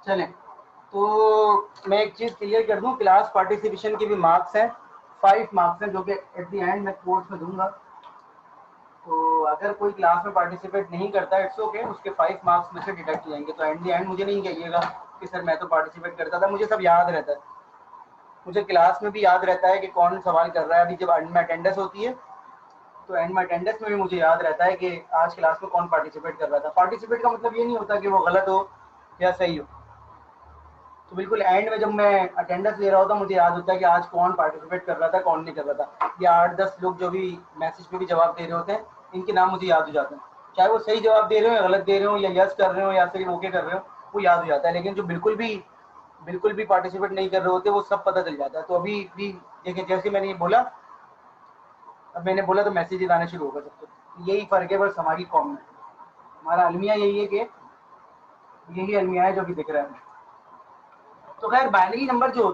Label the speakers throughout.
Speaker 1: चलें, तो मैं एक चीज़ क्लियर कर दूं, क्लास पार्टिसिपेशन के भी मार्क्स हैं, 5 मार्क्स हैं जो कि एट द एंड मैं कोर्स में दूंगा। तो अगर कोई क्लास में पार्टिसिपेट नहीं करता इट्स ओके, उसके 5 मार्क्स में से डिडक्ट हो जाएंगे। तो एट द एंड मुझे नहीं कहिएगा कि सर मैं तो पार्टिसिपेट करता था, मुझे सब याद रहता है। मुझे क्लास में भी याद रहता है कि कौन सवाल कर रहा है। अभी जब एंड में अटेंडेंस होती है तो एंड में अटेंडेंस में भी मुझे याद रहता है कि आज क्लास में कौन पार्टिसिपेट कर रहा था। पार्टिसिपेट का मतलब ये नहीं होता कि वो गलत हो या सही हो। तो बिल्कुल एंड में जब मैं अटेंडेंस ले रहा होता मुझे याद होता है कि आज कौन पार्टिसिपेट कर रहा था कौन नहीं कर रहा था। या 8-10 लोग जो भी मैसेज पे भी जवाब दे रहे होते हैं, इनके नाम मुझे याद हो जाते हैं। चाहे वो सही जवाब दे रहे हो या गलत दे रहे हो या यस कर रहे हो या फिर ओके कर रहे हो, वो याद हो जाता है। लेकिन जो बिल्कुल भी पार्टिसिपेट नहीं कर रहे होते वो सब पता चल जाता है। तो अभी भी देखिए, जैसे मैंने ये बोला, अब मैंने बोला तो मैसेज आने शुरू होगा सबको। यही फर्क है बस हमारी कॉम में। हमारा अलमिया यही है कि यही अलमिया है जो भी दिख रहा है। तो खैर बाइनरी नंबर जो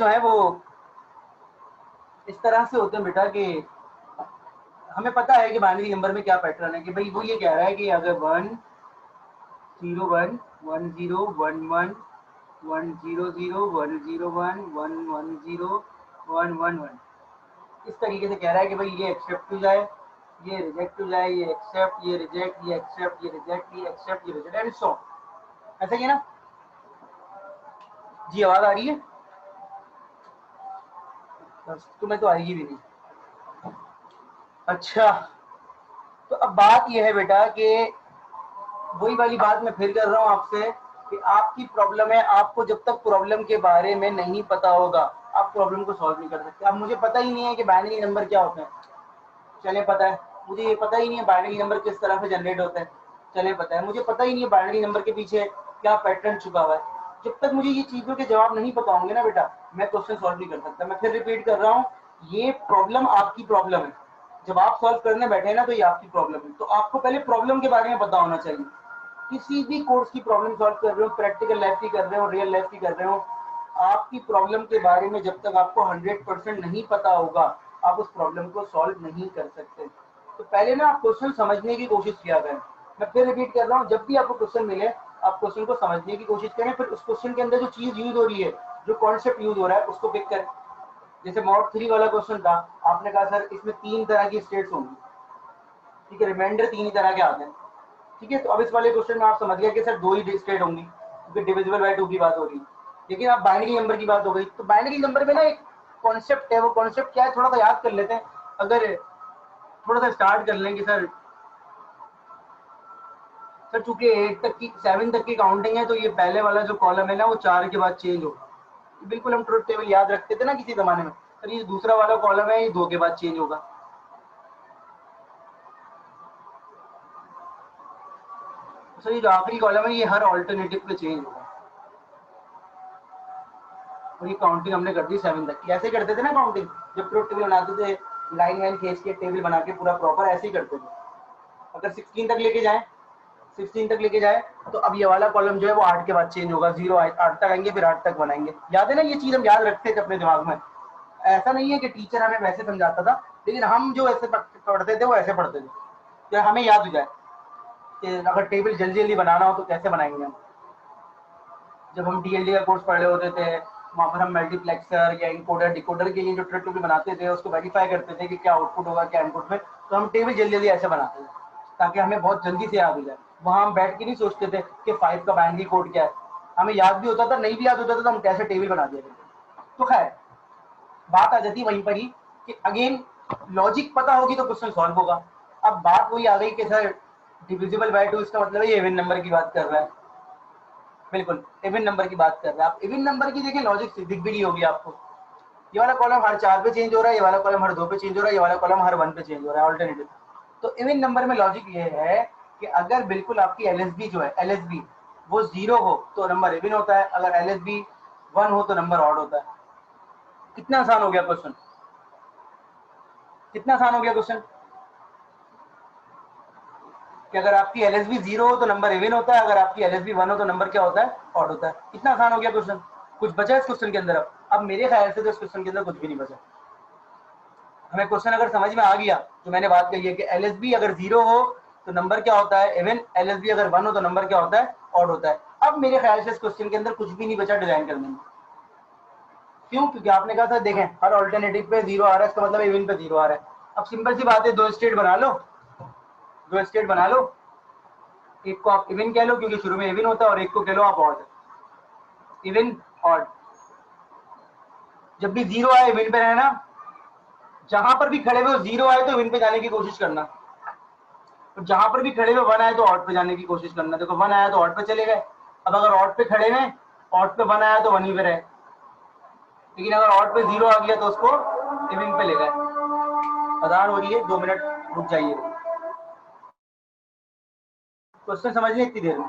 Speaker 1: है वो इस तरह से होते हैं बेटा कि हमें पता है कि बाइनरी नंबर में क्या पैटर्न है। कि भाई वो ये कह रहा है कि अगर 1 0 1 1 0 1 1 1 0 0 1 0 1 1 1 0 1 1 1 इस तरीके से कह रहा है कि भाई ये एक्सेप्ट हो जाए, ये रिजेक्ट हो जाए, ये एक्सेप्ट, ये रिजेक्ट, ये एक्सेप्ट, ये रिजेक्ट, ये एक्सेप्ट, ये रिजेक्ट एंड सो। ऐसा ही है ना जी? आवाज आ रही है? बस तुम्हें तो आएगी भी नहीं। अच्छा, तो अब बात यह है बेटा कि वही वाली बात मैं फिर कर रहा हूँ आपसे कि आपकी प्रॉब्लम है। आपको जब तक प्रॉब्लम के बारे में नहीं पता होगा आप प्रॉब्लम को सॉल्व नहीं कर सकते। अब मुझे पता ही नहीं है कि बाइनरी नंबर क्या होते हैं, चले पता है। मुझे ये पता ही नहीं है बाइनरी नंबर किस तरह से जनरेट होते हैं, चले पता है। मुझे पता ही नहीं है बाइनरी नंबर के पीछे क्या पैटर्न छुपा हुआ है। जब तक मुझे ये चीजों के जवाब नहीं पता होंगे ना बेटा, मैं क्वेश्चन सॉल्व नहीं कर सकता। मैं फिर रिपीट कर रहा हूँ, ये प्रॉब्लम आपकी प्रॉब्लम है। जब आप सॉल्व करने बैठे ना तो ये आपकी प्रॉब्लम है। तो आपको पहले प्रॉब्लम के बारे में पता होना चाहिए। किसी भी कोर्स की प्रॉब्लम सॉल्व कर रहे हो, प्रैक्टिकल लाइफ की कर रहे हो, रियल लाइफ की कर रहे हो, आपकी प्रॉब्लम के बारे में जब तक आपको 100% नहीं पता होगा आप उस प्रॉब्लम को सॉल्व नहीं कर सकते। तो पहले ना आप क्वेश्चन समझने की कोशिश किया करें। मैं फिर रिपीट कर रहा हूँ, जब भी आपको क्वेश्चन मिले आप क्वेश्चन को समझने की कोशिश करें। फिर उस क्वेश्चन के अंदर जो चीज यूज हो रही है, जो कॉन्सेप्ट यूज हो रहा है उसको पिक करें। जैसे मॉड 3 वाला क्वेश्चन था, आपने कहा सर इसमें 3 तरह की स्टेट्स होंगी, ठीक है, रिमाइंडर 3 ही तरह के आते हैं, ठीक है। तो अब इस वाले क्वेश्चन में आप समझ गया कि सर 2 ही स्टेट होंगी क्योंकि डिविजिबल बाय 2 की बात हो रही है। लेकिन आप बाइनरी नंबर की बात हो गई, तो बाइनरी नंबर में ना एक कॉन्सेप्ट है। वो कॉन्सेप्ट क्या है थोड़ा सा याद कर लेते हैं। अगर थोड़ा सा स्टार्ट कर लेंगे सर चूंकि 8 तक की 7 तक की काउंटिंग है तो ये पहले वाला जो कॉलम है ना वो 4 के बाद चेंज होगा। बिल्कुल हम ट्रुथ टेबल याद रखते थे ना किसी जमाने में, सर ये दूसरा वाला कॉलम है, ये 2 के बाद चेंज होगा। सर ये जो आखिरी कॉलम है ये हर ऑल्टरनेटिव पे चेंज होगा। और ये काउंटिंग हमने कर दी 7 तक की। ऐसे करते थे ना काउंटिंग, जब ट्रुथ टेबल बनाते थे, लाइन वाइन खींच के टेबल बना के पूरा प्रॉपर ऐसे ही करते थे। अगर 16 तक लेके जाए तो अब ये वाला कॉलम जो है वो 8 के बाद चेंज होगा। 0 8 तक आएंगे, फिर 8 तक बनाएंगे। याद है ना, ये चीज हम याद रखते थे अपने दिमाग में। ऐसा नहीं है कि टीचर हमें वैसे समझाता था, लेकिन हम जो ऐसे पढ़ते थे वो ऐसे पढ़ते थे कि हमें याद हो जाए कि अगर टेबल जल्दी जल्दी बनाना हो तो कैसे बनाएंगे हम। जब हम डीएलडी का कोर्स पढ़ रहे होते थे वहाँ पर हम मल्टीप्लेक्सर या इनकोडर डिकोडर के लिए जो ट्रिक बनाते थे उसको वेरीफाई करते थे कि क्या आउटपुट होगा क्या इनपुट में। तो हम टेबल जल्दी जल्दी ऐसे बनाते थे ताकि हमें बहुत जल्दी से याद हो जाए। वहाँ हम बैठ के नहीं सोचते थे कि 5 का बाइनरी कोड क्या है। हमें याद भी होता था, नहीं भी याद होता था तो हम कैसे टेबल बना दिया करते। तो खैर बात आ जाती वहीं पर ही कि अगेन लॉजिक पता होगी तो क्वेश्चन सॉल्व होगा। अब बात वही आ गई कि सर डिविजिबल बाय 2 इसका मतलब है ये इवन नंबर की बात कर रहा है। बिल्कुल इवन नंबर की बात कर रहे हैं आप। इवन नंबर की देखिए लॉजिक दिख भी नहीं होगी आपको। ये वाला कॉलम हर 4 पे चेंज हो रहा है, ये वाला कॉलम हर 2 पे चेंज हो रहा है, ये वाला कॉलम हर 1 पे चेंज हो रहा है ऑल्टरनेटिव। तो इवन नंबर में लॉजिक ये है कि अगर बिल्कुल आपकी एलएसबी जो है एलएसबी वो 0 हो तो नंबर इवन होता है, अगर एलएसबी 1 हो तो नंबर ऑड होता है। कितना आसान हो गया क्वेश्चन, कितना आसान हो गया क्वेश्चन कि अगर आपकी एलएसबी 0 हो तो नंबर इवन होता है, अगर आपकी एलएसबी 1 हो तो नंबर क्या होता है, ऑड होता है। कितना आसान हो गया क्वेश्चन। कुछ बचा इस क्वेश्चन के अंदर? अब मेरे ख्याल से तो इस क्वेश्चन के अंदर कुछ भी नहीं बचा। हमें क्वेश्चन अगर समझ में आ गया तो मैंने बात कही है कि एलएसबी अगर 0 हो तो नंबर क्या होता है इवन, LSB अगर 1 हो तो नंबर क्या होता है ऑड होता है। अब मेरे ख्याल से इस क्वेश्चन के अंदर कुछ भी नहीं बचा डिजाइन करने में, क्यों? क्योंकि आपने कहा था देखें हर ऑल्टरनेटिव पे 0 आ रहा है, इसका मतलब इवन पे 0 आ रहा है। अब सिंपल सी बात है, दो स्टेट बना लो, दो स्टेट बना लो, एक को आप इवन कह लो क्योंकि शुरू में इवन होता है, और एक को कह लो आप ऑड, इवन ऑड। जब भी 0 आए इवन पे रहना, जहां पर भी खड़े हुए 0 आए तो इवन पे जाने की कोशिश करना, तो जहां पर भी खड़े हुए 1 आए तो ऑड पे जाने की कोशिश करना। देखो 1 आया तो ऑड पे चले गए, अब अगर ऑड पे खड़े हैं, ऑड पे 1 आया तो 1 ही पे रहे, लेकिन अगर ऑड पे 0 आ गया तो उसको इवन पे ले गए। अजान हो रही है, 2 मिनट रुक जाइए, क्वेश्चन समझ लें इतनी देर में।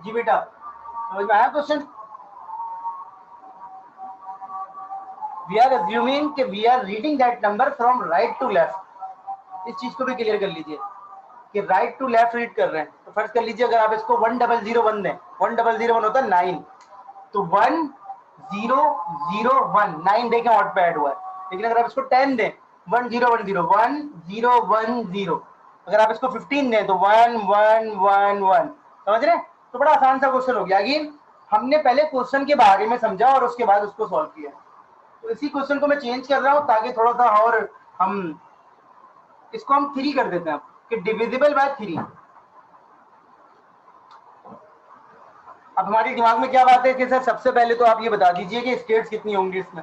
Speaker 1: जी बेटा, समझ में आया क्वेश्चन? वी आर अज्यूमिंग कि we are reading that number from right to left. इस चीज को भी क्लियर कर लीजिए कि राइट टू लेफ्ट रीड कर रहे हैं। तो फर्ज कर लीजिए अगर आप इसको 1001 दें, 1001 होता है 9, तो 1001 9 देखें ऑड पे ऐड हुआ है। लेकिन अगर आप इसको 10 दें, 1010 अगर आप इसको 15 दें तो 1111, समझ रहे हैं? तो बड़ा आसान सा क्वेश्चन हो गया। अगेन हमने पहले क्वेश्चन के बारे में समझा और उसके बाद उसको सॉल्व किया। तो इसी क्वेश्चन को मैं चेंज कर रहा हूँ ताकि थोड़ा सा और हम इसको हम 3 कर देते हैं कि डिविजिबल बाय 3। अब हमारे दिमाग में क्या बात है कि सर सबसे पहले तो आप ये बता दीजिए कि स्टेट्स कितनी होंगी इसमें।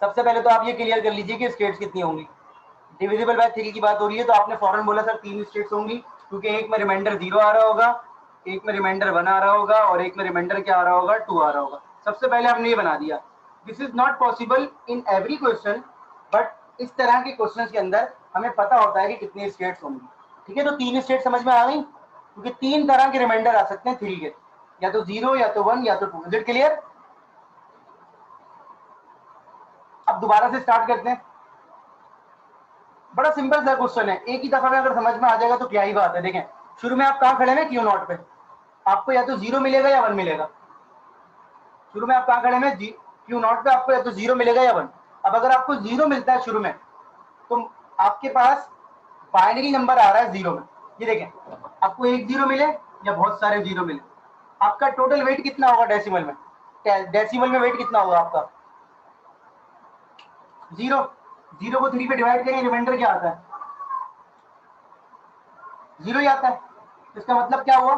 Speaker 1: सबसे पहले तो आप ये क्लियर कर लीजिए कि स्टेट्स कितनी होंगी। डिविजिबल बाय 3 की बात हो रही है तो आपने फौरन बोला सर 3 स्टेट्स होंगी, क्योंकि एक में रिमाइंडर 0 आ रहा होगा, एक में रिमाइंडर 1 आ रहा होगा और एक में रिमाइंडर क्या आ रहा होगा 2 आ रहा होगा। सबसे पहले हमने ये बना दिया। This is not possible in every question, but इस तरह के क्वेश्चन के अंदर हमें पता होता है कि कितनी स्टेट्स होंगी। ठीक है, तो 3 स्टेट समझ में आ गई, क्योंकि 3 तरह के रिमाइंडर आ सकते हैं 3 के, या तो 0 या तो 1 या तो 2। Is it clear? अब दोबारा से स्टार्ट करते हैं। बड़ा सिंपल सा क्वेश्चन है, एक ही दफा में अगर समझ में आ जाएगा तो क्या ही बात है। देखें शुरू में आप कहाँ खड़े हैं, क्यू नॉट पे, आपको या तो 0 मिलेगा या 1 मिलेगा। शुरू में आप कहाँ खड़े हैं, क्यू नॉट पे, आपको या तो 0 मिलेगा या 1। अब अगर आपको 0 मिलता है शुरू में, तो आपके पास बाइनरी नंबर आ रहा है 0 में। ये देखें, आपको एक 0 मिले या बहुत सारे 0 मिले, आपका टोटल वेट कितना होगा डेसिमल में? डेसिमल में वेट कितना होगा आपका? 0। 0 को 3 पे डिवाइड करें, रिमाइंडर क्या आता है? 0 ही आता है। इसका मतलब क्या हुआ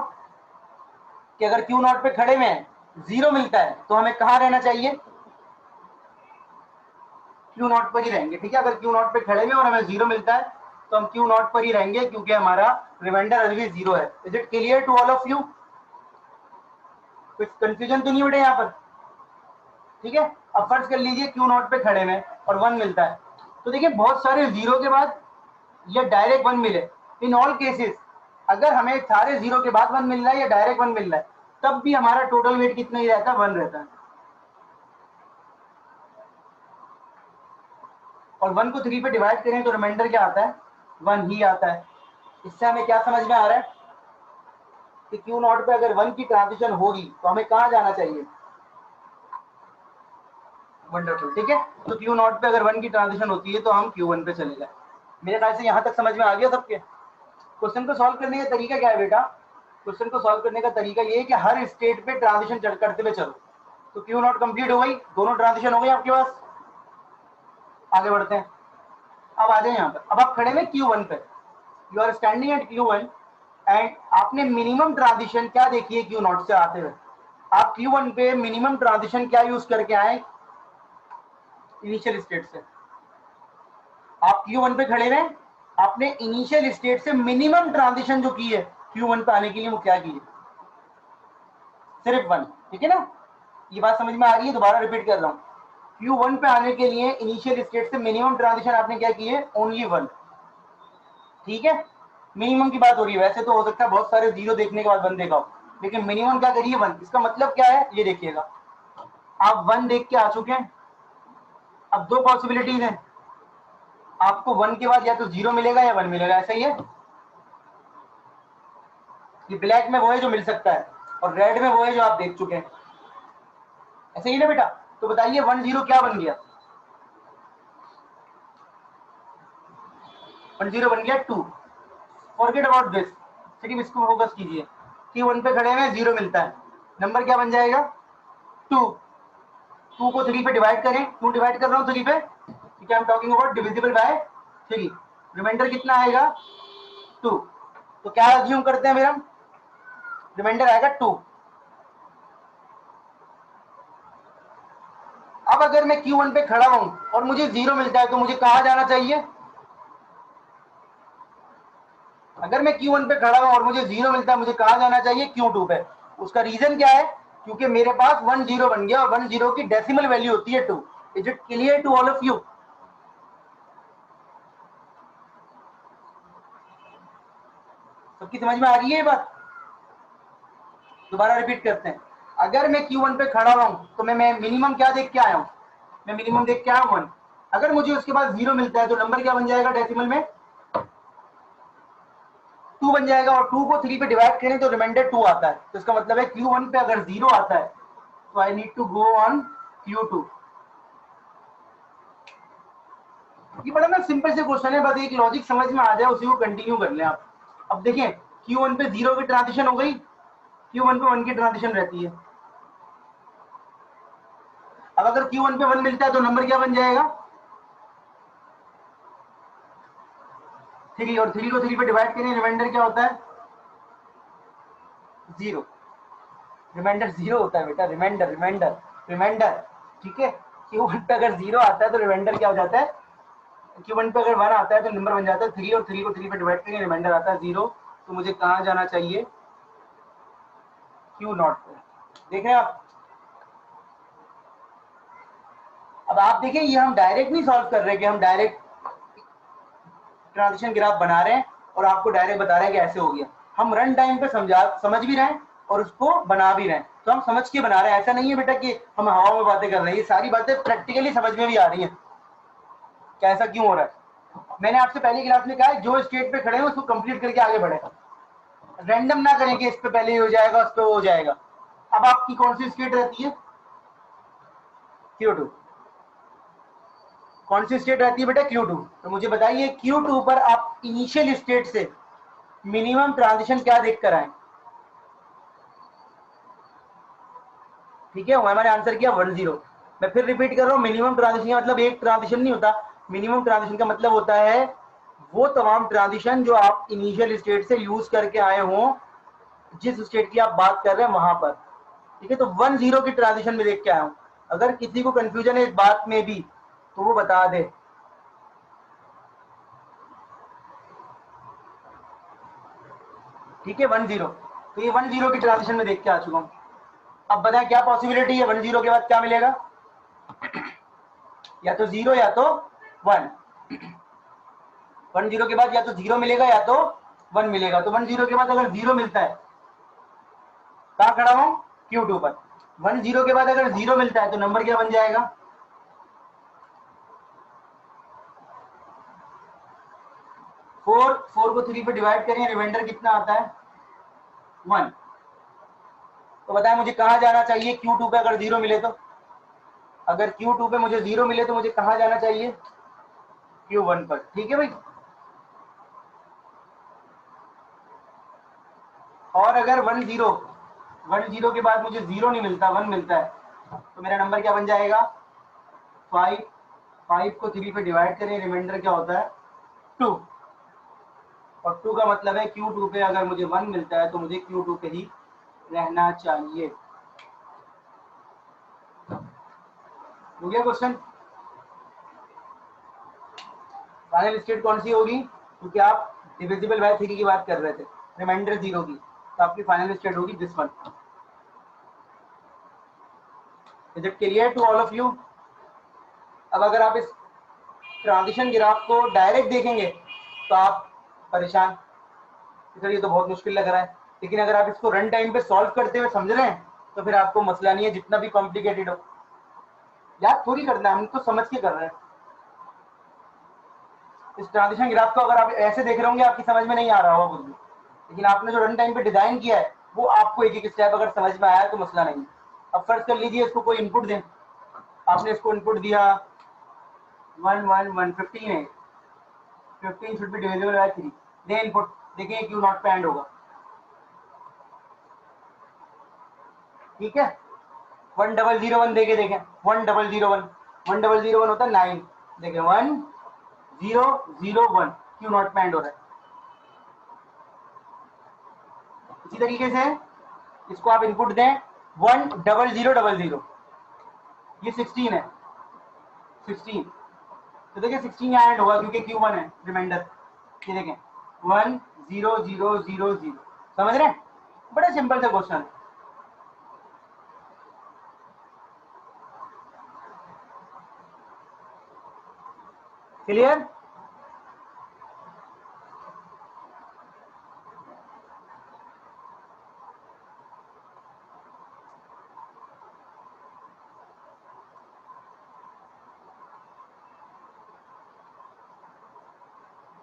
Speaker 1: कि अगर क्यू नॉट पे खड़े में 0 मिलता है तो हमें कहाँ रहना चाहिए? क्यू नॉट पर ही रहेंगे, ठीक है। अगर क्यू नॉट पे खड़े में और हमें जीरो मिलता है तो हम क्यू नॉट पर ही रहेंगे, क्योंकि हमारा रिमाइंडर अभी भी जीरो है। Is it clear to all of you? कुछ कंफ्यूजन तो नहीं बेटे यहाँ पर? ठीक है। अब फर्ज कर लीजिए क्यू नॉट पे खड़े में और वन मिलता है, तो देखिए बहुत सारे जीरो के बाद या डायरेक्ट वन मिले, इन ऑल केसेस अगर हमें सारे जीरो के बाद वन मिल रहा है या डायरेक्ट वन मिल रहा है, तब भी हमारा टोटल वेट कितना ही रहता है, वन रहता है। और वन को थ्री पे डिवाइड करें तो रिमाइंडर क्या आता है, वन ही आता है। इससे हमें क्या समझ में आ रहा है कि क्यू नॉट पे अगर वन की ट्रांजिशन होगी तो हमें कहाँ जाना चाहिए? वंडरफुल, ठीक है। तो क्यू नॉट पे अगर वन की ट्रांजिशन होती है तो हम क्यू वन पे चले जाए। मेरे ख्याल से यहाँ तक समझ में आ गया सबके? क्वेश्चन को सॉल्व करने का तरीका क्या है बेटा? क्वेश्चन को सॉल्व करने का तरीका ये है कि हर स्टेट पे ट्रांजिशन करते हुए चलो। तो क्यू नॉट कंप्लीट हो गई, दोनों ट्रांजिशन हो गई आपके पास। आगे बढ़ते हैं। अब आ जाए यहाँ पर, अब आप खड़े में Q1 पे, you are standing at Q1 and आपने मिनिमम ट्रांजिशन क्या देखी है Q0 से आते हुए? आप Q1 पे मिनिमम ट्रांजिशन क्या यूज करके आए इनिशियल स्टेट से? आप Q1 पे खड़े रहे, आपने इनिशियल स्टेट से मिनिमम ट्रांजिशन जो की है Q1 पे आने के लिए, वो क्या की है? सिर्फ वन, ठीक है ना। ये बात समझ में आ रही है? दोबारा रिपीट कर रहा हूँ, Q1 पे आने के लिए इनिशियल स्टेट से मिनिमम ट्रांजिशन आपने क्या की है? ओनली वन, ठीक है। मिनिमम की बात हो रही है, वैसे तो हो सकता है बहुत सारे जीरो देखने के बाद वन देखा हो, लेकिन मिनिमम क्या करिए? वन। इसका मतलब क्या है ये देखिएगा, आप वन देख के आ चुके हैं। अब दो पॉसिबिलिटीज हैं, आपको वन के बाद या तो जीरो मिलेगा या वन मिलेगा, ऐसा ही है। ये ब्लैक में वो है जो मिल सकता है और रेड में वो है जो आप देख चुके हैं, ऐसे ही ना बेटा? तो बताइए वन जीरो क्या बन गया? वन जीरो बन गया टू। फॉरगेट अबाउट दिस, सिर्फ इसको फोकस कीजिए कि वन पे खड़े में जीरो मिलता है, नंबर क्या बन जाएगा? टू। टू को थ्री पे डिवाइड करें, टू डिवाइड कर रहा हूँ थ्री पे, ठीक है। I am talking about divisible by three. Remainder कितना आएगा? टू। तो क्या अज्यूम करते हैं मेरा? रिमाइंडर आएगा टू। अब अगर मैं Q1 पे खड़ा हूं और मुझे जीरो मिलता है तो मुझे कहां जाना चाहिए? अगर मैं Q1 पे खड़ा हूं और मुझे जीरो मिलता है, मुझे कहां जाना चाहिए? Q2 पे। उसका रीजन क्या है? क्योंकि मेरे पास वन जीरो बन गया और वन जीरो की डेसिमल वैल्यू होती है two. Is it clear to all of you? सबकी समझ में आ रही है ये बात? दोबारा रिपीट करते हैं। अगर मैं Q1 पे खड़ा हुआ हूं तो मैं मिनिमम क्या देख के आया हूं? मैं मिनिमम देख के आया हूं वन। अगर मुझे उसके बाद जीरो मिलता है तो नंबर क्या बन जाएगा डेसिमल में? टू बन जाएगा। और टू को थ्री पे डिवाइड करें तो रिमाइंडर टू आता है। तो इसका मतलब है Q1 पे अगर जीरो आता है तो I need to go on Q2। ये बड़ा ना सिंपल से क्वेश्चन है, बस एक लॉजिक समझ में आ जाए उसी को कंटिन्यू कर लें आप। अब देखिए Q1 पे जीरो की ट्रांजिशन हो गई, Q1 पे वन की ट्रांजिशन रहती है। अब अगर Q1 पे वन मिलता है तो नंबर क्या बन जाएगा? थ्री। और थ्री को थ्री पे डिवाइड करें, रिमाइंडर क्या होता है? जीरो। रिमाइंडर जीरो होता है बेटा, रिमाइंडर रिमाइंडर रिमाइंडर, ठीक है। Q1 पे अगर जीरो आता है तो रिमाइंडर क्या हो जाता है? Q1 पे अगर वन आता है तो नंबर बन जाता है थ्री, और थ्री को थ्री पे डिवाइड करेंगे, रिमाइंडर आता है जीरो। तो मुझे कहाँ जाना चाहिए? Q0 पे। देख रहे हैं आप? अब आप देखिए ये हम डायरेक्ट नहीं सॉल्व कर रहे कि हम डायरेक्ट ट्रांजिशन ग्राफ बना रहे हैं और आपको डायरेक्ट बता रहे हैं कि ऐसे हो गया। हम रन टाइम पे समझ भी रहे हैं और उसको बना भी रहे हैं। तो हम समझ के बना रहे हैं, ऐसा नहीं है बेटा कि हम हवा में बातें कर रहे हैं। ये सारी बातें प्रैक्टिकली समझ में भी आ रही हैं क्या ऐसा क्यों हो रहा है। मैंने आपसे पहली क्लास में कहा है जो स्टेट पे खड़े हैं उसको कंप्लीट करके आगे बढ़े, रैंडम ना करें कि इस पे पहले हो जाएगा उस पे हो जाएगा। अब आपकी कौन सी स्टेट रहती है? Q2। कौन सी स्टेट रहती है बेटा? Q2। तो मुझे बताइए Q2 पर आप इनिशियल स्टेट से मिनिमम ट्रांजिशन क्या देख कर आए? ठीक है, हमारे आंसर किया वन जीरो। मैं फिर रिपीट कर रहा हूँ, मिनिमम ट्रांजिशन का मतलब एक ट्रांजिशन नहीं होता। मिनिमम ट्रांजिशन का मतलब होता है वो तमाम ट्रांजिशन जो आप इनिशियल स्टेट से यूज करके आए हो, जिस स्टेट की आप बात कर रहे हैं वहां पर। ठीक है, तो वन जीरो की ट्रांजिशन में देख के आया हूं। अगर किसी को कंफ्यूजन है इस बात में भी तो वो बता दे। ठीक है, 10, तो ये 10 की ट्रांजिशन में देख के आ चुका हूं। अब बताएं क्या पॉसिबिलिटी है, 10 के बाद क्या मिलेगा, या तो 0 या तो 1। 10 के बाद या तो 0 मिलेगा या तो 1 मिलेगा। तो 10 के बाद अगर 0 मिलता है, कहाँ खड़ा हूं, Q2 पर। 10 के बाद अगर 0 मिलता है तो नंबर क्या बन जाएगा, 4 को 3 पे डिवाइड करें, रिमाइंडर कितना आता है, 1। तो बताएं मुझे कहाँ जाना चाहिए Q2 पे अगर 0 मिले तो, अगर Q2 पे मुझे 0 मिले तो मुझे कहाँ जाना चाहिए, Q1 पर। ठीक है भाई। और अगर 10 के बाद मुझे 0 नहीं मिलता, 1 मिलता है, तो मेरा नंबर क्या बन जाएगा, 5 को 3 पे डिवाइड करें, रिमाइंडर क्या होता है, 2। और 2 का मतलब है Q2 पे अगर मुझे 1 मिलता है तो मुझे Q2 पे ही रहना चाहिए। हो गया क्वेश्चन। फाइनल स्टेट कौन सी होगी, क्योंकि आप डिविजिबल बाय 3 की बात कर रहे थे, रिमाइंडर 0 की, तो आपकी फाइनल स्टेट होगी this one. Is it clear to all of you. अब अगर आप इस ट्रांजिशन ग्राफ को डायरेक्ट देखेंगे तो आप परेशान, सर ये तो बहुत मुश्किल लग रहा है। लेकिन अगर आप इसको रन टाइम पे सॉल्व करते हुए समझ रहे हैं तो फिर आपको मसला नहीं है, जितना भी कॉम्प्लिकेटेड हो। याद थोड़ी करना है, हम तो समझ के कर रहे हैं। इस ट्रांजिशन ग्राफ को अगर आप ऐसे देख रहे होंगे आपकी समझ में नहीं आ रहा होगा कुछ भी, लेकिन आपने जो रन टाइम पे डिजाइन किया है वो आपको एक एक स्टेप अगर समझ में आया तो मसला नहीं। अब फर्ज कर लीजिए इसको कोई इनपुट दें, आपने इसको इनपुट दिया 1 1 1 15 है, 15 should be divisible by 3, they input, देखिए क्यू नॉट पे एंड होगा। ठीक है, 1001 देके देखें, 1001 1001 होता है 9, देखें 1001 क्यू नॉट पे एंड हो रहा है। इसी तरीके से इसको आप इनपुट दें 10000, ये 16 है, 16, तो देखिए 16 यहाँ एंड होगा क्योंकि Q1 है रिमाइंडर। ये देखें 10000, समझ रहे हैं, बड़ा सिंपल सा क्वेश्चन है। क्लियर।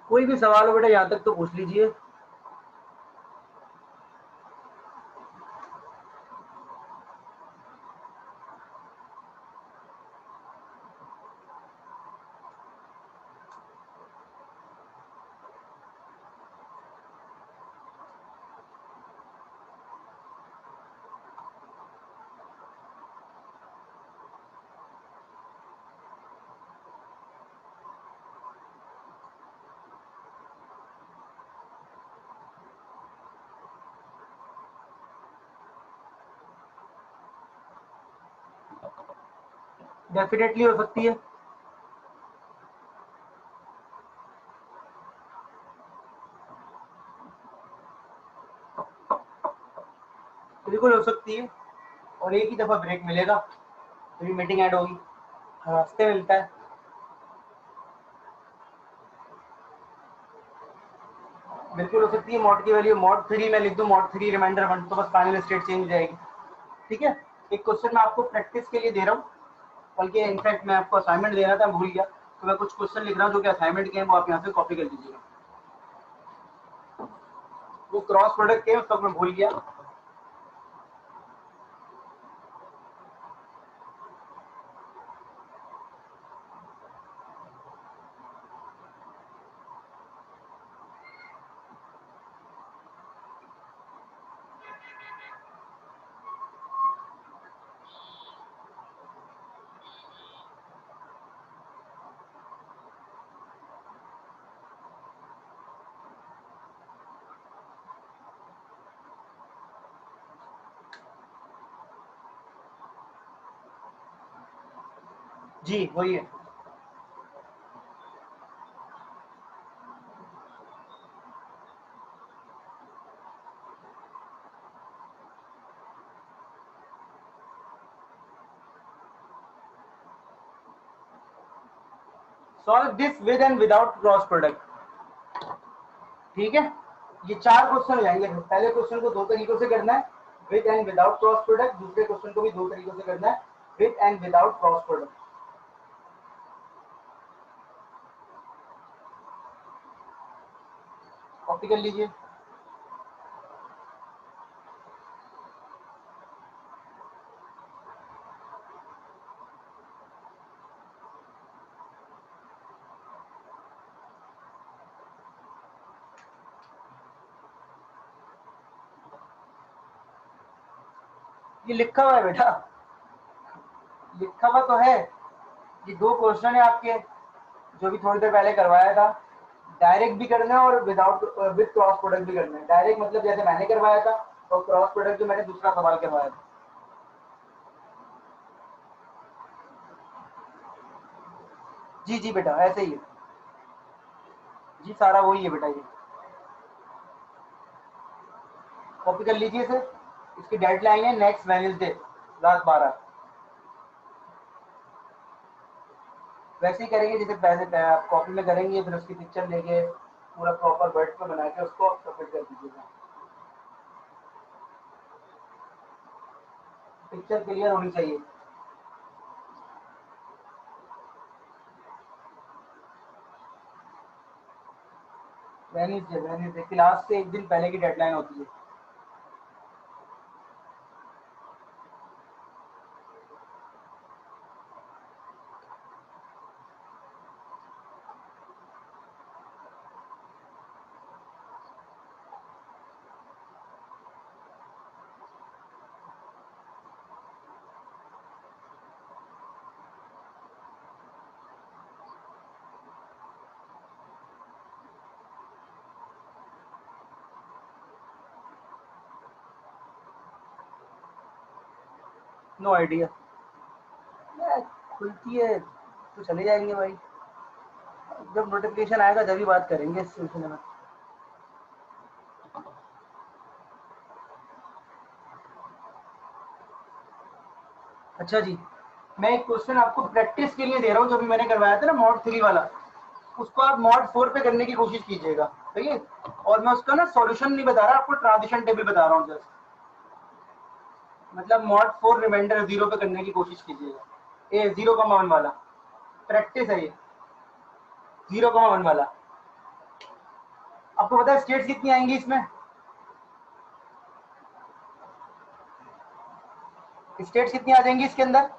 Speaker 1: कोई भी सवाल हो बेटा यहाँ तक तो पूछ लीजिए। डेफिनेटली हो सकती है, बिल्कुल हो सकती है। और एक ही दफा ब्रेक मिलेगा, फिर मीटिंग ऐड होगी, हर हफ्ते मिलता है। बिल्कुल हो सकती है। मॉड की वैल्यू मॉड 3 मैं लिख दूं, मॉड 3 रिमाइंडर 1, तो बस फाइनल स्टेट चेंज हो जाएगी। ठीक है, एक क्वेश्चन मैं आपको प्रैक्टिस के लिए दे रहा हूँ, बल्कि इनफैक्ट मैं आपको असाइनमेंट दे रहा था, भूल गया, तो मैं कुछ क्वेश्चन लिख रहा हूँ जो कि असाइनमेंट के हैं, वो आप यहाँ से कॉपी कर लीजिएगा। वो क्रॉस प्रोडक्ट के उस वक्त मैं भूल गया। जी वही है। Solve this with and without cross product. ठीक है, ये 4 क्वेश्चन हो जाएंगे। पहले क्वेश्चन को 2 तरीकों से करना है, with and without cross product. दूसरे क्वेश्चन को भी 2 तरीकों से करना है, with and without cross product. Copy कर लीजिए। ये लिखा हुआ है बेटा, लिखा हुआ तो है। ये 2 क्वेश्चन है आपके, जो भी थोड़ी देर पहले करवाया था। डायरेक्ट भी करना है और विदाउट विद क्रॉस प्रोडक्ट भी करना है। डायरेक्ट मतलब जैसे मैंने करवाया था, और क्रॉस प्रोडक्ट जो मैंने दूसरा सवाल करवाया था। जी जी बेटा, ऐसे ही है जी, सारा वही है बेटा। ये कॉपी कर लीजिए इसे। इसकी डेडलाइन है नेक्स्ट वेडनेसडे रात 12। वैसे ही करेंगे जैसे पहले आप कॉपी में करेंगे, फिर उसकी पिक्चर लेके पूरा प्रॉपर वर्ड पे बना के उसको सबमिट कर दीजिएगा। पिक्चर क्लियर होनी चाहिए। वेडनेसडे क्लास से एक दिन पहले की डेडलाइन होती है। नो आइडिया, खुलती है तो चले जाएंगे भाई। जब नोटिफिकेशन आएगा जब ही बात करेंगे इस सिलसिले में। अच्छा जी, मैं एक क्वेश्चन आपको प्रैक्टिस के लिए दे रहा हूँ, जो भी मैंने करवाया था ना मॉड 3 वाला, उसको आप मॉड 4 पे करने की कोशिश कीजिएगा। ठीक है, और मैं उसका ना सॉल्यूशन नहीं बता रहा, आपको ट्रांजिशन टेबल बता रहा हूँ जस्ट। मतलब मॉड 4 रिमाइंडर 0 पे करने की कोशिश कीजिएगा। ये 0,1 वाला प्रैक्टिस है, ये 0,1 वाला। आपको पता है स्टेट्स कितनी आएंगी इसमें? स्टेट्स कितनी आ जाएंगी इसके अंदर?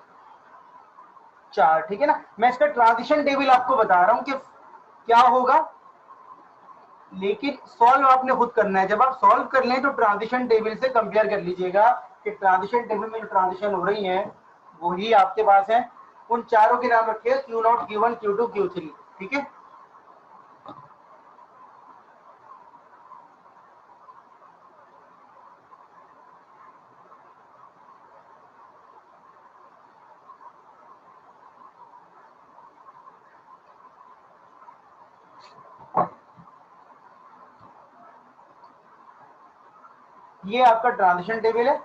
Speaker 1: 4। ठीक है ना, मैं इसका ट्रांजिशन टेबल आपको बता रहा हूँ कि क्या होगा, लेकिन सॉल्व आपने खुद करना है। जब आप सॉल्व कर लें तो ट्रांजिशन टेबल से कंपेयर कर लीजिएगा कि ट्रांजिशन टेबल में जो ट्रांजिशन हो रही है वही आपके पास है। उन चारों के नाम रखिए, Q0, Q1, Q2, Q3। ठीक है, ये आपका ट्रांजिशन टेबल है।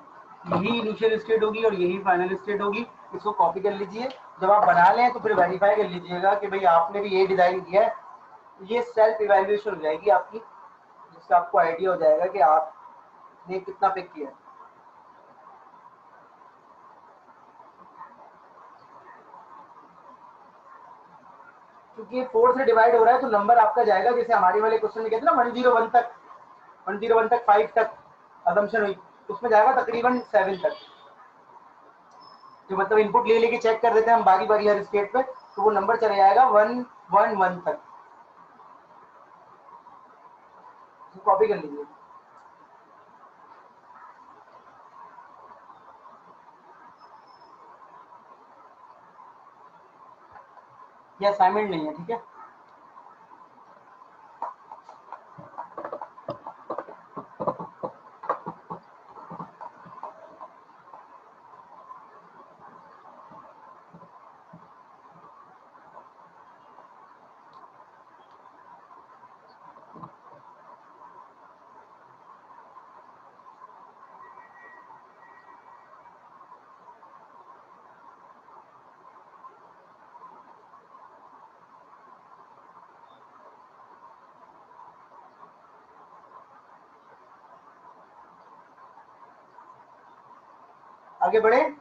Speaker 1: यही इनिशियल स्टेट होगी और यही फाइनल स्टेट होगी। इसको कॉपी कर लीजिए। जब आप बना लें तो फिर वेरीफाई कर लीजिएगा कि भाई आपने भी ये डिजाइन किया है। ये सेल्फ इवैल्यूएशन हो जाएगी आपकी, जिससे आपको आइडिया हो जाएगा कि आपने कितना पिक किया है। क्योंकि 4 से डिवाइड हो रहा है तो नंबर आपका जाएगा, जैसे हमारे वाले क्वेश्चन में कहते हैं ना 101 तक, 101 तक 5 तक असम्पशन हुई, उसमें जाएगा तकरीबन 7 तक। जो मतलब इनपुट ले लेके चेक कर देते हैं हम बारी बारी हर स्टेट पे, तो वो नंबर चला जाएगा 111 तक। कॉपी कर लीजिए। ये असाइनमेंट नहीं है, ठीक है। आगे बढ़े।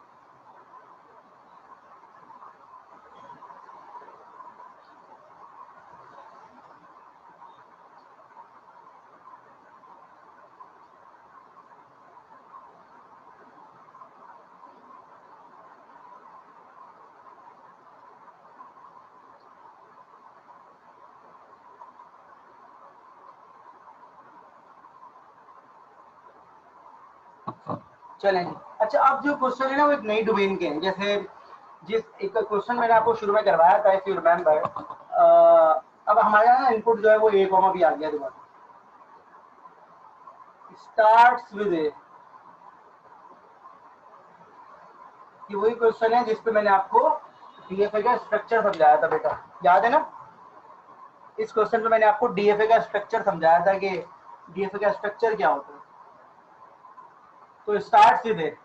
Speaker 1: चलें जी। अच्छा, अब जो क्वेश्चन है ना वो एक नई डोमेन के हैं। जैसे जिस एक क्वेश्चन मैंने आपको शुरू में करवाया था, इफ यू रिमेंबर, अब हमारे यहाँ इनपुट जो है वो ए कॉमा भी आ गया दोबारा, स्टार्ट्स विद ए। ये वही क्वेश्चन है जिसपे मैंने आपको डीएफए का स्ट्रक्चर समझाया था बेटा, याद है ना। इस क्वेश्चन पे मैंने आपको डीएफए का स्ट्रक्चर समझाया था कि डीएफए का स्ट्रक्चर क्या होता है। तो स्टार्ट्स विद ए,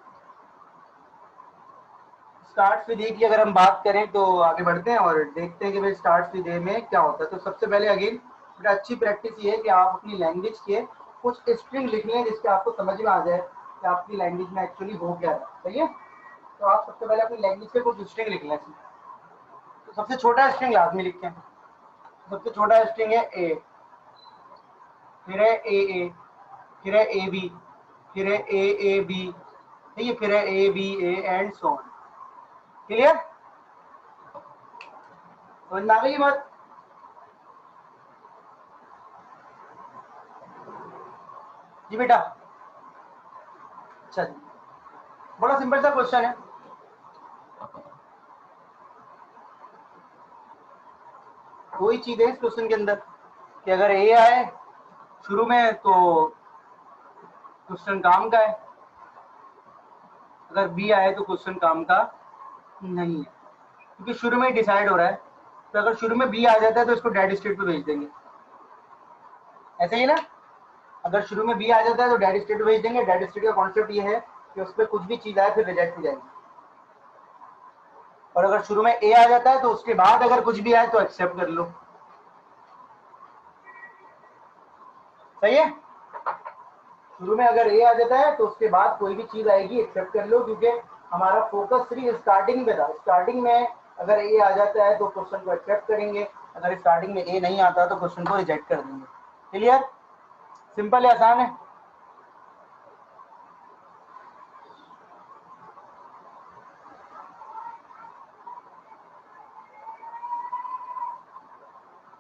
Speaker 1: स्टार्ट्स विद ए की अगर हम बात करें तो आगे बढ़ते हैं और देखते हैं कि भाई स्टार्ट्स विद ए में क्या होता है। तो सबसे पहले अगेन बेटा अच्छी प्रैक्टिस ये है कि आप अपनी लैंग्वेज के कुछ स्ट्रिंग लिखनी है जिससे आपको समझ में आ जाए कि आपकी लैंग्वेज में एक्चुअली हो क्या है। सही है, तो आप सबसे पहले अपनी लैंग्वेज के कुछ स्ट्रिंग लिख लें। तो सबसे छोटा स्ट्रिंग लाजमी लिखें। सबसे छोटा स्ट्रिंग है ए, फिर है ए, फिर है ए बी, फिर है ए बी, ठीक है, फिर है A B A and so on. Clear, समझ में आ गई बात। जी बेटा, अच्छा जी, बड़ा सिंपल सा क्वेश्चन है। कोई चीज है इस क्वेश्चन के अंदर कि अगर ए आए शुरू में तो क्वेश्चन काम का है, अगर बी आए तो क्वेश्चन काम का नहीं है, क्योंकि शुरू में ही डिसाइड हो रहा है। तो अगर शुरू में बी आ जाता है तो इसको डेड स्टेट पे भेज देंगे, ऐसे ही ना। अगर शुरू में बी आ जाता है तो डेड स्टेट पे भेज देंगे। डेड स्टेट का कॉन्सेप्ट ये है कि उस पर कुछ भी चीज आए फिर रिजेक्ट हो जाएगी। और अगर शुरू में ए आ जाता है तो उसके बाद अगर कुछ भी आए तो एक्सेप्ट कर लो। सही है, शुरू में अगर ए आ जाता है तो उसके बाद कोई भी चीज आएगी एक्सेप्ट कर लो, क्योंकि हमारा फोकस सिर्फ स्टार्टिंग पे था। स्टार्टिंग में अगर ए आ जाता है तो क्वेश्चन को एक्सेप्ट करेंगे, अगर स्टार्टिंग में ए नहीं आता तो क्वेश्चन को रिजेक्ट कर देंगे। क्लियर, सिंपल है, आसान है।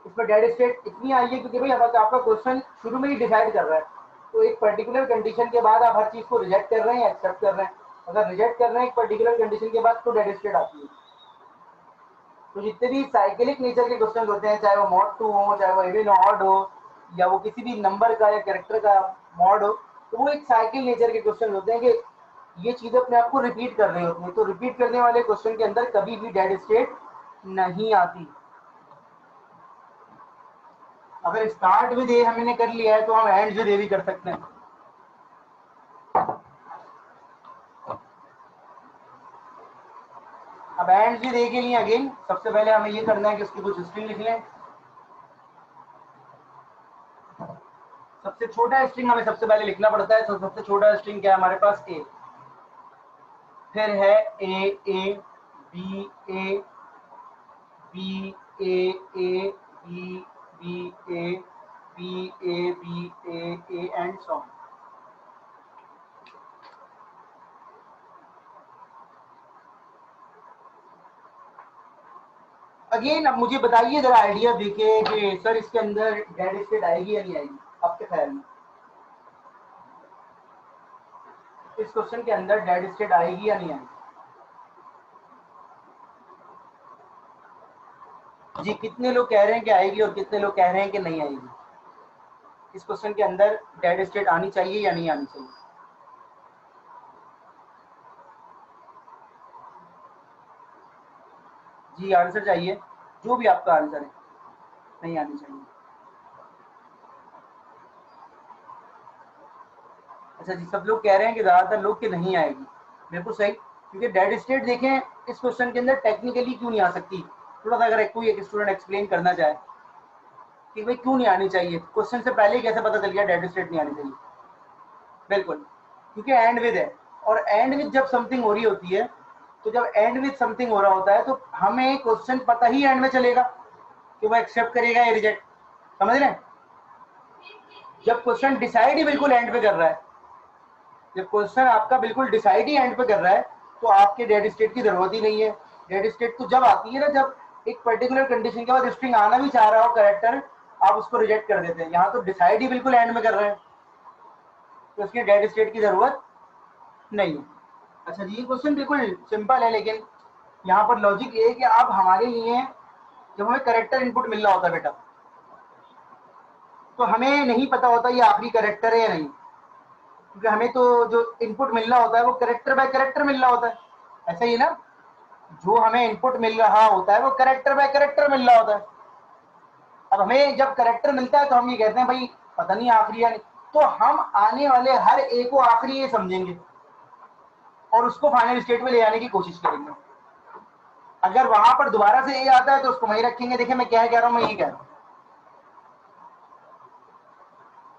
Speaker 1: इसमें डेड स्टेट इतनी आई है क्योंकि भाई अब आपका क्वेश्चन शुरू में ही डिसाइड कर रहा है। तो एक पर्टिकुलर कंडीशन के बाद आप हर चीज को रिजेक्ट कर रहे हैं, एक्सेप्ट कर रहे हैं। अगर रिजेक्ट कर रहे हैं एक पर्टिकुलर कंडीशन के बाद तो डेड स्टेट आती है। तो जितने भी साइकिलिक नेचर के क्वेश्चन होते हैं, चाहे वो मॉड 2 हो, चाहे वो इवन ऑड हो, या वो किसी भी नंबर का या कैरेक्टर का मॉड हो, तो वो एक साइकिल नेचर के क्वेश्चन होते हैं कि ये चीजें अपने आप को रिपीट कर रही होती है। तो रिपीट करने वाले क्वेश्चन के अंदर कभी भी डेड स्टेट नहीं आती। अगर स्टार्ट विद ए हमने कर लिया है तो हम एंड विद ए भी कर सकते हैं। अब एंड विद ए के लिए अगेन सबसे पहले हमें ये करना है कि उसकी कुछ स्ट्रिंग लिख लें। सबसे छोटा स्ट्रिंग हमें सबसे पहले लिखना पड़ता है। तो सबसे छोटा स्ट्रिंग क्या है हमारे पास, ए, फिर है A B A B A B B A and so on. Again अब मुझे बताइए जरा आइडिया देके कि सर इसके अंदर डेड स्टेट आएगी या नहीं आएगी आपके ख्याल में। इस क्वेश्चन के अंदर डेड स्टेट आएगी या नहीं आएगी जी। कितने लोग कह रहे हैं कि आएगी और कितने लोग कह रहे हैं कि नहीं आएगी। इस क्वेश्चन के अंदर डेड स्टेट आनी चाहिए या नहीं आनी चाहिए। जी आंसर चाहिए, जो भी आपका आंसर है। नहीं आनी चाहिए। अच्छा जी, सब लोग कह रहे हैं कि ज्यादातर लोग कि नहीं आएगी। बिल्कुल सही, क्योंकि डेड स्टेट देखें इस क्वेश्चन के अंदर टेक्निकली क्यों नहीं आ सकती। थोड़ा सा अगर कोई एक स्टूडेंट एक्सप्लेन करना चाहे कि भाई क्यों नहीं आनी चाहिए, क्वेश्चन से पहले ही कैसे पता चल गया डेड स्टेट नहीं आनी चाहिए। बिल्कुल, क्योंकि एंड विद है। और एंड विथ जब समथिंग हो रही होती है, तो जब एंड विथ समथिंग हो रहा होता है तो हमें क्वेश्चन पता ही एंड में चलेगा कि वो एक्सेप्ट करेगा या रिजेक्ट। समझ रहे हैं? जब क्वेश्चन डिसाइड ही बिल्कुल एंड पे कर रहा है, जब क्वेश्चन आपका बिल्कुल डिसाइड ही एंड पे कर रहा है, तो आपके डेड स्टेट की जरूरत ही नहीं है। डेड स्टेट तो जब आती है ना, जब एक पर्टिकुलर कंडीशन के बाद स्ट्रिंग आना भी चाह रहा हो कैरेक्टर, आप उसको रिजेक्ट कर देते हैं। यहाँ तो डिसाइड ही बिल्कुल एंड में कर रहे हैं, तो इसकी डेड स्टेट की जरूरत नहीं है। अच्छा जी, ये क्वेश्चन बिल्कुल सिंपल है, लेकिन यहाँ पर लॉजिक ये है कि आप हमारे लिए, जब हमें करेक्टर इनपुट मिल रहा होता है बेटा, तो हमें नहीं पता होता ये आखिरी करेक्टर है या नहीं, क्योंकि हमें तो जो इनपुट मिल रहा होता है वो करेक्टर बाय करेक्टर मिल रहा होता है। ऐसा ही ना, जो हमें इनपुट मिल रहा होता है वो करेक्टर बाय करेक्टर मिल रहा होता है। अब हमें जब करेक्टर मिलता है तो हम ये कहते हैं भाई पता नहीं आखिरी या नहीं, तो हम आने वाले हर ए को आखिरी ये समझेंगे और उसको फाइनल स्टेट में ले आने की कोशिश करेंगे। अगर वहां पर दोबारा से ए आता है तो उसको वहीं रखेंगे। देखिए मैं क्या कह रहा हूं, मैं ये कह रहा हूं,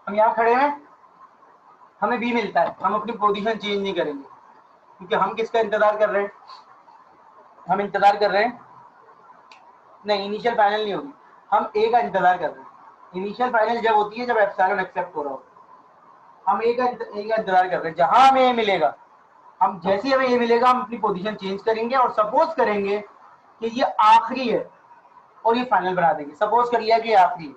Speaker 1: हम यहाँ खड़े हैं, हमें बी मिलता है, हम अपनी पोजीशन चेंज नहीं करेंगे, क्योंकि हम किसका इंतजार कर रहे हैं? हम इंतजार कर रहे हैं, नहीं इनिशियल फाइनल नहीं होगी, हम ए का इंतजार कर रहे हैं। इनिशियल फाइनल जब होती है जब एप्सिलॉन एक्सेप्ट हो रहा हो, हम ए का इंतजार कर रहे हैं। जहां हमें ए मिलेगा, हम जैसे ही हमें ए मिलेगा हम अपनी पोजीशन चेंज करेंगे और सपोज करेंगे कि ये आखिरी है और ये फाइनल बना देंगे। सपोज कर लिया कि ये आखिरी है।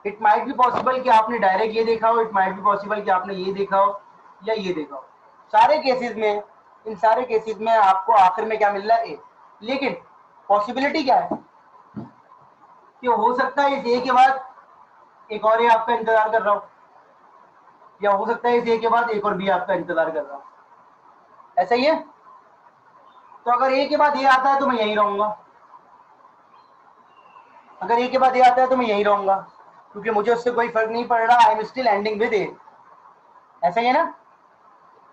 Speaker 1: इट माइट बी पॉसिबल कि आपने डायरेक्ट ये देखा हो, इट माइट बी पॉसिबल कि आपने ये देखा हो या ये देखा हो। सारे केसेस में, इन सारे केसेस में आपको आखिर में क्या मिल रहा है? ए। लेकिन पॉसिबिलिटी क्या है कि हो सकता है इस ए के बाद एक और ए आपका इंतजार कर रहा हो, या हो सकता है इस ए के बाद एक और बी आपका इंतजार कर रहा हो। ऐसा ही है। तो अगर ए के बाद ए आता है तो मैं यहीं रहूंगा, अगर ए के बाद ए आता है तो मैं यहीं रहूंगा, क्योंकि मुझे उससे कोई फर्क नहीं पड़ रहा। I am still ending with A. ऐसा ही है ना,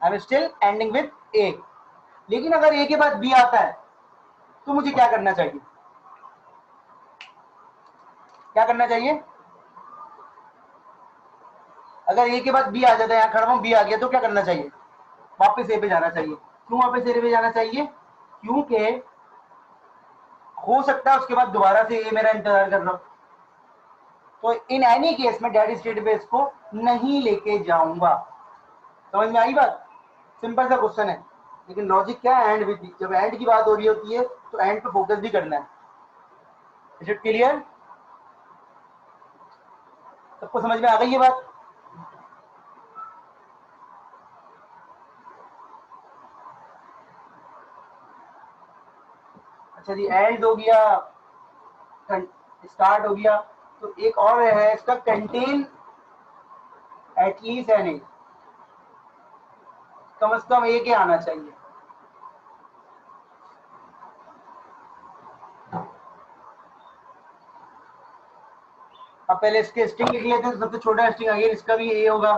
Speaker 1: I am still ending with A. लेकिन अगर ए के बाद बी आता है तो मुझे क्या करना चाहिए? क्या करना चाहिए? अगर ए के बाद बी आ जाता है, यहाँ खड़ा हूं, बी आ गया, तो क्या करना चाहिए? वापस ए पे जाना चाहिए। क्यों वापस ए पे जाना चाहिए? क्योंकि हो सकता है उसके बाद दोबारा से ए मेरा इंतजार कर रहा हो। तो इन एनी केस में डेड स्टेट पे इसको नहीं लेके जाऊंगा। समझ में आई बात? सिंपल सा क्वेश्चन है, लेकिन लॉजिक क्या है? And with. जब एंड की बात हो रही होती है तो एंड पे फोकस भी करना है। Is it clear? सबको समझ में आ गई ये बात? अच्छा जी, एंड हो गया, स्टार्ट हो गया, तो एक और है इसका, कंटेन एटलीस्ट है नहीं, कम से कम एक ही आना चाहिए। अब पहले इसके स्ट्रिंग लिख लेते हैं। सबसे छोटा स्ट्रिंग अगेन इसका भी ए होगा,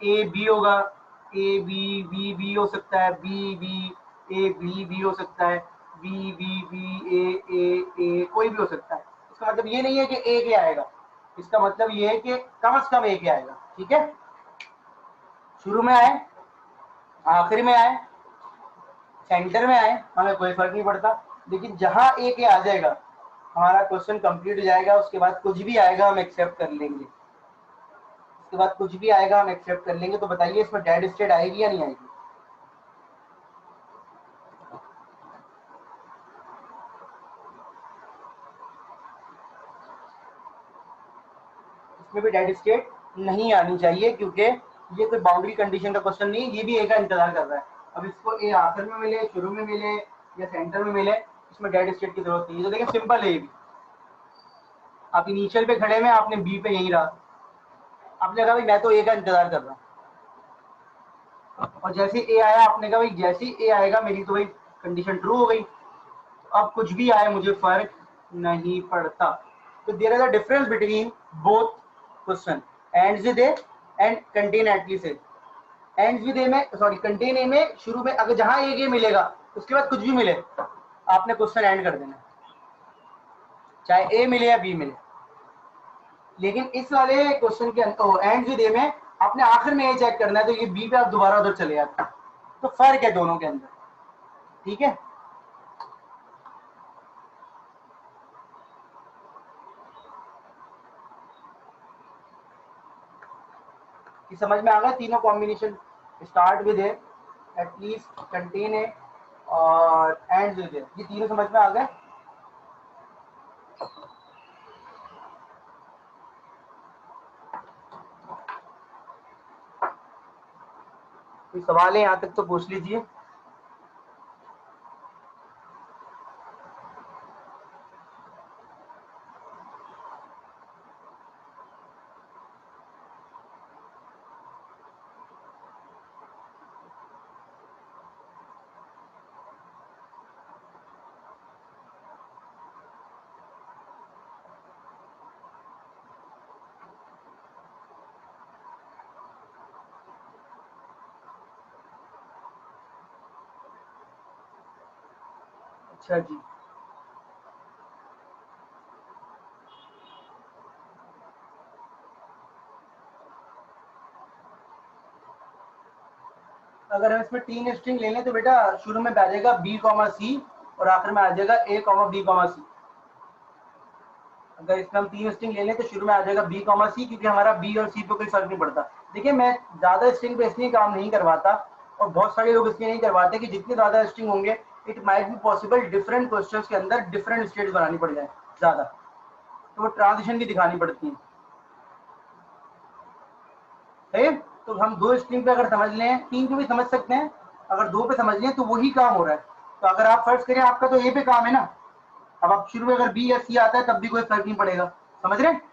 Speaker 1: ए बी होगा, ए बी, बी बी हो सकता है, B B, A B B हो सकता है, बी बी बी, ए कोई भी हो सकता है। इसका मतलब ये नहीं है कि ए के आएगा, इसका मतलब ये है कि कम से कम ए के आएगा। ठीक है, शुरू में आए, आखिर में आए, सेंटर में आए, हमें कोई फर्क नहीं पड़ता। लेकिन जहां ए के आ जाएगा हमारा क्वेश्चन कंप्लीट हो जाएगा। उसके बाद कुछ भी आएगा हम एक्सेप्ट कर लेंगे, उसके बाद कुछ भी आएगा हम एक्सेप्ट कर लेंगे। तो बताइए इसमें डेड स्टेट आएगी या नहीं आएगी? इसमें भी डेड स्टेट नहीं आनी चाहिए, क्योंकि ये कोई बाउंड्री कंडीशन का क्वेश्चन नहीं, ये भी ए का इंतजार कर रहा है। अब इसको ए आखिर में मिले, शुरू में मिले या सेंटर में मिले, इसमें डेड स्टेट की जरूरत नहीं है। तो देखिए सिंपल है ये भी। आप इनिशियल पे खड़े में, आपने बी पे यहीं रहा, आपने कहा भाई मैं तो ए का इंतजार कर रहा हूँ, और जैसे ए आया आपने कहा भाई जैसे ए आएगा मेरी तो भाई कंडीशन ट्रू हो गई, अब कुछ भी आए मुझे फर्क नहीं पड़ता। तो there is a difference between both question, end with A and contain at least A. End with A में, सॉरी कंटेन ए में शुरू में अगर जहां ए गेम मिलेगा उसके बाद कुछ भी मिले, आपने क्वेश्चन एंड कर देना, चाहे ए मिले या बी मिले। लेकिन इस वाले क्वेश्चन के एंड विद ए में आपने आखिर में ए चेक करना है, तो ये बी पे आप दोबारा उधर चले जाते हैं। तो फर्क है दोनों के अंदर, ठीक है। कि समझ में आ गया तीनों combination, start with A, at least, contain a और एंड विद ए, ये तीनों समझ में आ गए। कोई सवाल है यहाँ तक तो पूछ लीजिए। अच्छा जी, अगर हम इसमें 3 स्ट्रिंग ले लें तो बेटा शुरू में आ जाएगा बी कॉमा सी और आखिर में आ जाएगा ए कॉमा बी कॉमा सी। अगर इसमें हम 3 स्ट्रिंग ले लें तो शुरू में आ जाएगा बी कॉमा सी, क्योंकि हमारा बी और सी पे कोई फर्क नहीं पड़ता। देखिए मैं ज्यादा स्ट्रिंग पे इसलिए काम नहीं करवाता, और बहुत सारे लोग इसलिए नहीं करवाते कि जितने ज्यादा स्ट्रिंग होंगे it might be possible different questions के अंदर डिफरेंट स्टेट्स बनानी पड़ जाए ज्यादा, तो वो ट्रांजिशन भी दिखानी पड़ती है। तो हम 2 स्ट्रिंग पे अगर समझ लें, 3 पे भी समझ सकते हैं, अगर 2 पे समझ लें तो वही काम हो रहा है। तो अगर आप फर्ज करें आपका तो ए पे काम है ना, अब आप शुरू में अगर बी या सी आता है तब भी कोई फर्क नहीं पड़ेगा, समझ रहे हैं।